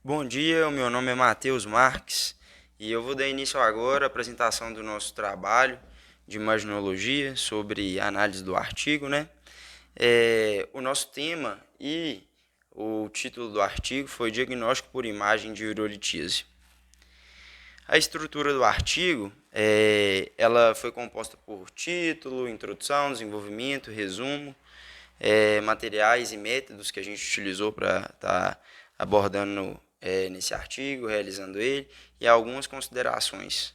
Bom dia, o meu nome é Matheus Marques e eu vou dar início agora à apresentação do nosso trabalho de imaginologia sobre análise do artigo, né? O nosso tema e o título do artigo foi Diagnóstico por imagem de urolitise. A estrutura do artigo ela foi composta por título, introdução, desenvolvimento, resumo, materiais e métodos que a gente utilizou para estar abordando nesse artigo, realizando ele, e algumas considerações.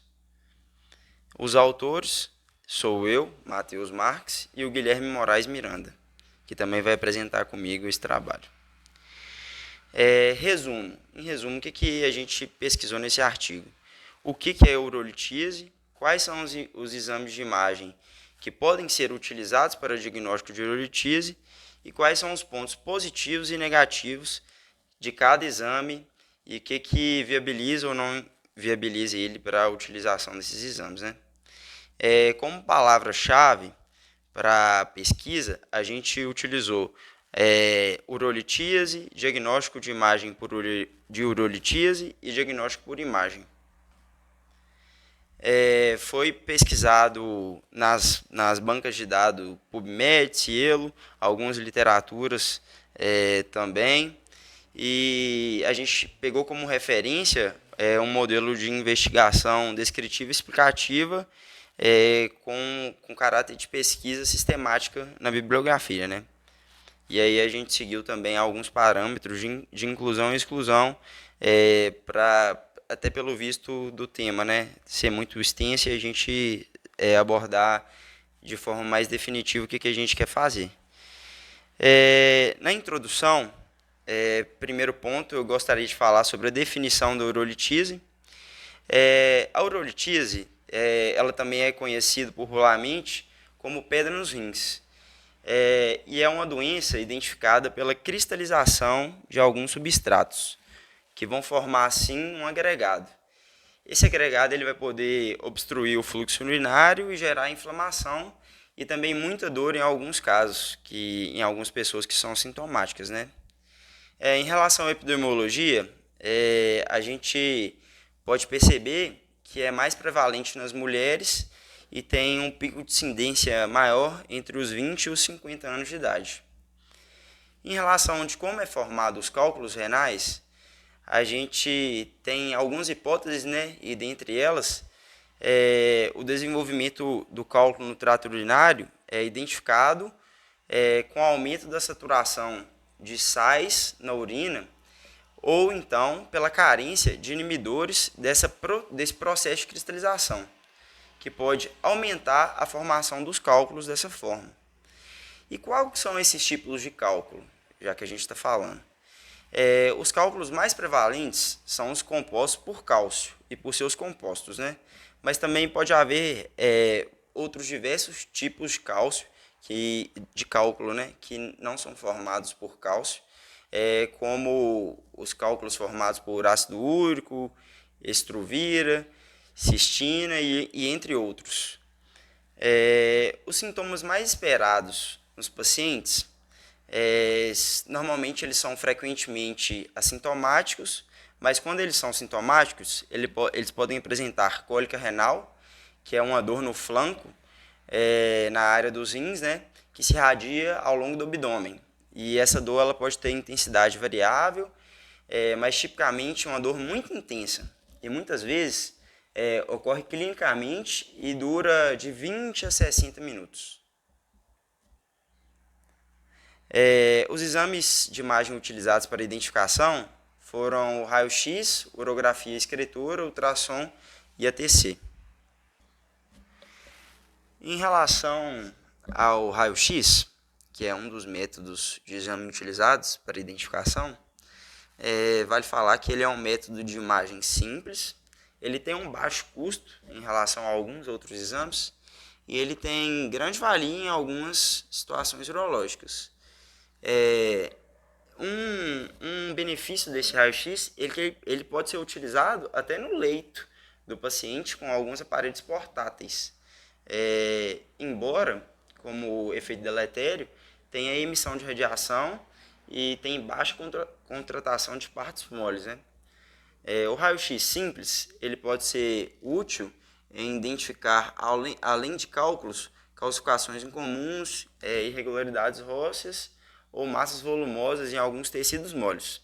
Os autores sou eu, Matheus Marques, e o Guilherme Moraes Miranda, que também vai apresentar comigo esse trabalho. Resumo. Em resumo, o que a gente pesquisou nesse artigo? O que é urolitise? Quais são os exames de imagem que podem ser utilizados para o diagnóstico de urolitise e quais são os pontos positivos e negativos de cada exame e o que viabiliza ou não viabiliza ele para a utilização desses exames, né? Como palavra-chave para a pesquisa, a gente utilizou urolitise, diagnóstico de imagem de urolitise e diagnóstico por imagem. Foi pesquisado nas bancas de dados PubMed, Cielo, algumas literaturas também, e a gente pegou como referência um modelo de investigação descritiva e explicativa com caráter de pesquisa sistemática na bibliografia, né? E aí a gente seguiu também alguns parâmetros de inclusão e exclusão para até pelo visto do tema, né, ser muito extenso e a gente abordar de forma mais definitiva o que a gente quer fazer. Na introdução, primeiro ponto, eu gostaria de falar sobre a definição da urolitise. A urolitise, ela também é conhecida popularmente como pedra nos rins. E é uma doença identificada pela cristalização de alguns substratos, que vão formar assim um agregado. Esse agregado ele vai poder obstruir o fluxo urinário e gerar inflamação e também muita dor em alguns casos, em algumas pessoas que são sintomáticas, né? Em relação à epidemiologia, a gente pode perceber que é mais prevalente nas mulheres e tem um pico de incidência maior entre os 20 e os 50 anos de idade. Em relação de como é formado os cálculos renais, a gente tem algumas hipóteses, né? E dentre elas, o desenvolvimento do cálculo no trato urinário é identificado com aumento da saturação de sais na urina ou então pela carência de inibidores desse processo de cristalização, que pode aumentar a formação dos cálculos dessa forma. E quais são esses tipos de cálculo, já que a gente está falando? Os cálculos mais prevalentes são os compostos por cálcio e por seus compostos, né? Mas também pode haver outros diversos tipos de cálcio, de cálculo, né? Que não são formados por cálcio, como os cálculos formados por ácido úrico, estruvira, cistina e entre outros. Os sintomas mais esperados nos pacientes normalmente eles são frequentemente assintomáticos, mas quando eles são sintomáticos, eles podem apresentar cólica renal, que é uma dor no flanco, na área dos rins, né, que se irradia ao longo do abdômen. E essa dor ela pode ter intensidade variável, mas tipicamente uma dor muito intensa. E muitas vezes ocorre clinicamente e dura de 20 a 60 minutos. Os exames de imagem utilizados para identificação foram o raio-x, urografia escritora, ultrassom e ATC. Em relação ao raio-x, que é um dos métodos de exame utilizados para identificação, vale falar que ele é um método de imagem simples, ele tem um baixo custo em relação a alguns outros exames e ele tem grande valia em algumas situações urológicas. Um benefício desse raio-x é que ele pode ser utilizado até no leito do paciente com alguns aparelhos portáteis. Embora, como efeito deletério, tenha emissão de radiação e tem baixa contratação de partes moles, né? O raio-x simples ele pode ser útil em identificar, além de cálculos, calcificações incomuns, irregularidades ósseas ou massas volumosas em alguns tecidos moles.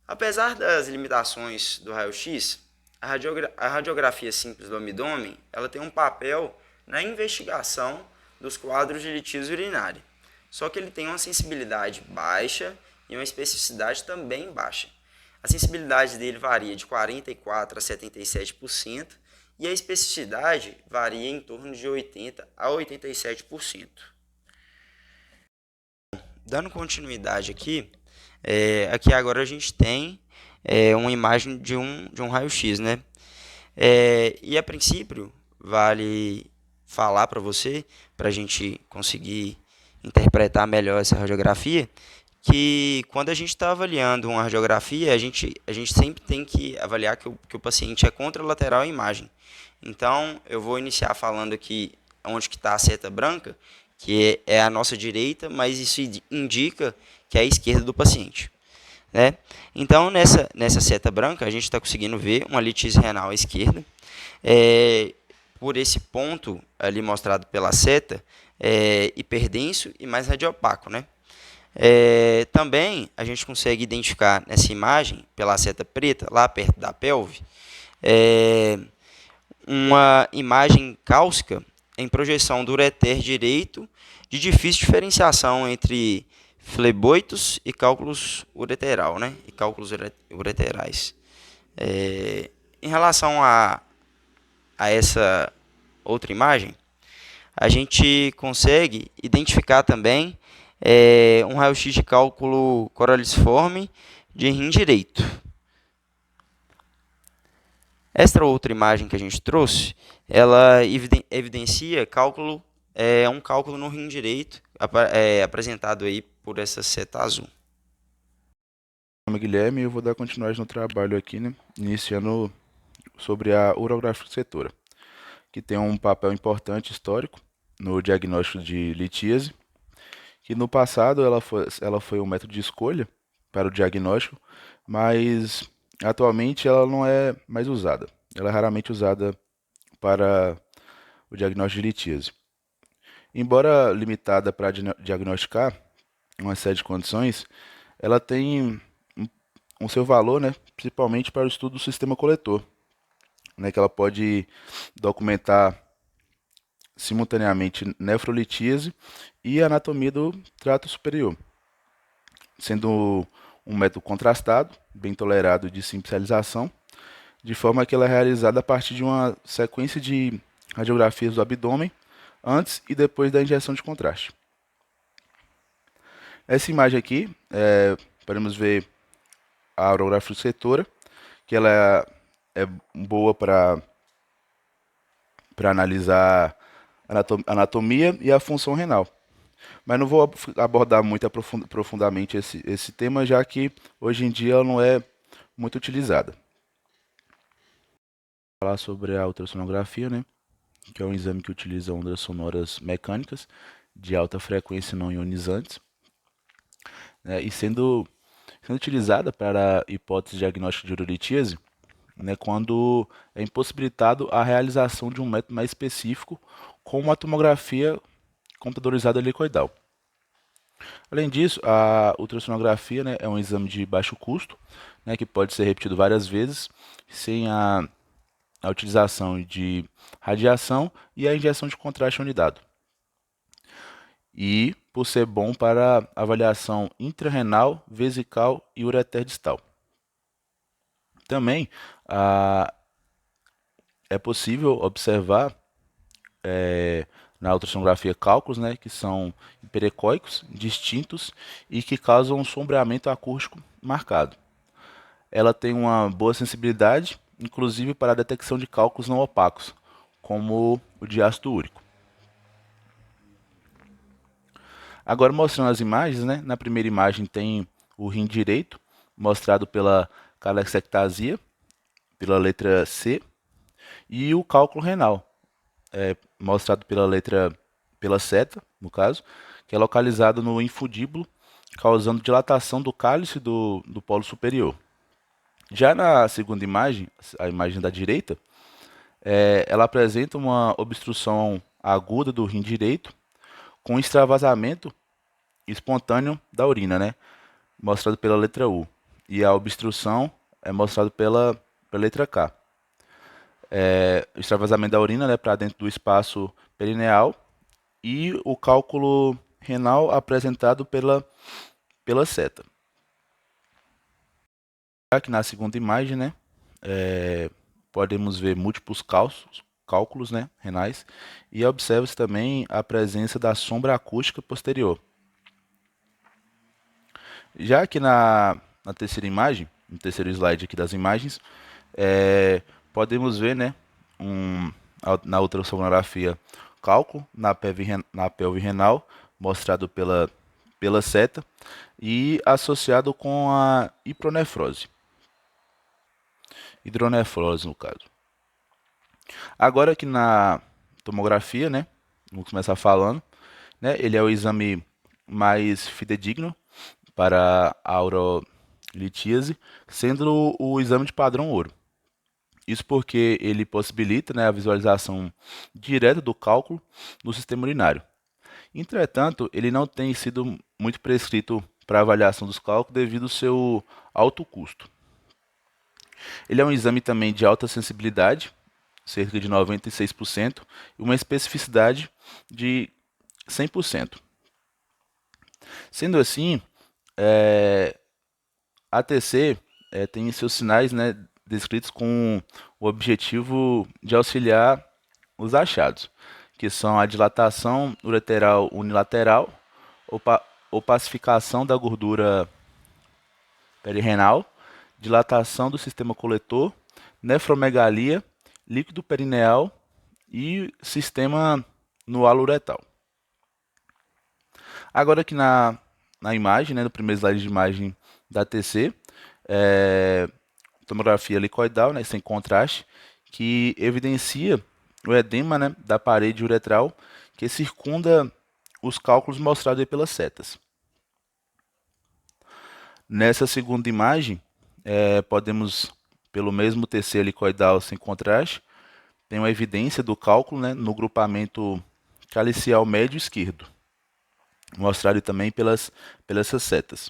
Apesar das limitações do raio-x, a radiografia simples do abdômen ela tem um papel na investigação dos quadros de litíase urinária. Só que ele tem uma sensibilidade baixa e uma especificidade também baixa. A sensibilidade dele varia de 44% a 77% e a especificidade varia em torno de 80% a 87%. Dando continuidade aqui, aqui agora a gente tem uma imagem de um raio-x, né? E a princípio, vale falar para você, para a gente conseguir interpretar melhor essa radiografia, que quando a gente está avaliando uma radiografia, a gente sempre tem que avaliar que o paciente é contralateral à imagem. Então, eu vou iniciar falando aqui onde que está a seta branca, que é a nossa direita, mas isso indica que é a esquerda do paciente. Né? Então, nessa seta branca, a gente está conseguindo ver uma litíase renal à esquerda. Por esse ponto ali mostrado pela seta, hiperdenso e mais radiopaco. Né? Também a gente consegue identificar nessa imagem, pela seta preta, lá perto da pelve, uma imagem cálcica em projeção do ureter direito de difícil diferenciação entre fleboitos e cálculos ureteral, né? E cálculos ureterais. Em relação a essa outra imagem, a gente consegue identificar também um raio-x de cálculo coraliciforme de rim direito. Esta outra imagem que a gente trouxe, ela evidencia um cálculo no rim direito, apresentado aí por essa seta azul. Meu nome é Guilherme e eu vou dar continuidade no trabalho aqui, né, iniciando sobre a urografia setora, que tem um papel importante histórico no diagnóstico de litíase, que no passado ela foi um método de escolha para o diagnóstico, mas atualmente ela não é mais usada. Ela é raramente usada para o diagnóstico de litíase. Embora limitada para diagnosticar uma série de condições, ela tem um seu valor, né, principalmente para o estudo do sistema coletor, né, que ela pode documentar simultaneamente nefrolitíase e anatomia do trato superior, sendo um método contrastado, bem tolerado de simples realização, de forma que ela é realizada a partir de uma sequência de radiografias do abdômen antes e depois da injeção de contraste. Essa imagem aqui, podemos ver a urografia setora, que ela é boa para analisar anatomia e a função renal. Mas não vou abordar muito profundamente esse tema, já que hoje em dia ela não é muito utilizada. Vou falar sobre a ultrassonografia, né, que é um exame que utiliza ondas sonoras mecânicas de alta frequência não ionizantes, né, e sendo utilizada para hipótese diagnóstica de urolitíase, né, quando é impossibilitado a realização de um método mais específico com uma tomografia computadorizada helicoidal. Além disso, a ultrassonografia, né, é um exame de baixo custo, né, que pode ser repetido várias vezes sem a utilização de radiação e a injeção de contraste unidado. E por ser bom para avaliação intrarrenal, vesical e ureter distal. Também é possível observar na ultrassonografia cálculos, né, que são hiperecóicos, distintos e que causam um sombreamento acústico marcado. Ela tem uma boa sensibilidade, inclusive para a detecção de cálculos não opacos, como o de ácido úrico. Agora mostrando as imagens, né, na primeira imagem tem o rim direito, mostrado pela calexectasia, pela letra C, e o cálculo renal, mostrado pela seta, no caso, que é localizado no infundíbulo, causando dilatação do cálice do polo superior. Já na segunda imagem, a imagem da direita, ela apresenta uma obstrução aguda do rim direito com extravasamento espontâneo da urina, né? Mostrado pela letra U. E a obstrução é mostrado pela letra K. O extravasamento da urina, né, para dentro do espaço perineal e o cálculo renal apresentado pela seta. Aqui na segunda imagem, né, podemos ver múltiplos cálculos, né, renais, e observa-se também a presença da sombra acústica posterior. Já aqui na terceira imagem, no terceiro slide aqui das imagens, podemos ver, né, na ultrassonografia, cálculo na pelve renal, mostrado pela seta, e associado com a hidronefrose no caso. Agora aqui na tomografia, né, vamos começar falando, né, ele é o exame mais fidedigno para a urolitíase, sendo o exame de padrão ouro. Isso porque ele possibilita, né, a visualização direta do cálculo no sistema urinário. Entretanto, ele não tem sido muito prescrito para avaliação dos cálculos devido ao seu alto custo. Ele é um exame também de alta sensibilidade, cerca de 96%, e uma especificidade de 100%. Sendo assim, a TC tem seus sinais, né, descritos com o objetivo de auxiliar os achados, que são a dilatação ureteral unilateral, opacificação da gordura perirenal, dilatação do sistema coletor, nefromegalia, líquido perineal e sistema no halo uretal. Agora aqui na imagem, né, no primeiro slide de imagem da TC, tomografia licoidal, né, sem contraste, que evidencia o edema, né, da parede uretral que circunda os cálculos mostrados aí pelas setas. Nessa segunda imagem, podemos, pelo mesmo TC helicoidal sem contraste, tem uma evidência do cálculo, né, no grupamento calicial médio esquerdo, mostrado também pelas essas setas.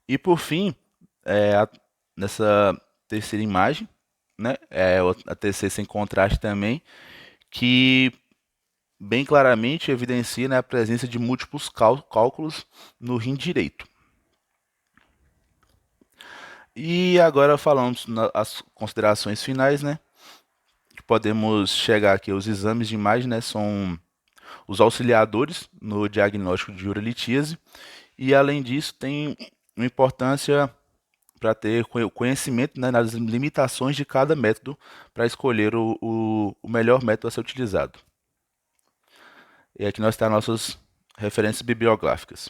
E por fim, nessa terceira imagem, né, a TC sem contraste também, que bem claramente evidencia, né, a presença de múltiplos cálculos no rim direito. E agora falamos as considerações finais, né? Podemos chegar aqui aos exames de imagem, né? São os auxiliadores no diagnóstico de urolitíase e, além disso, tem uma importância para ter conhecimento, né, nas limitações de cada método para escolher o melhor método a ser utilizado. E aqui nós temos nossas referências bibliográficas.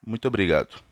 Muito obrigado.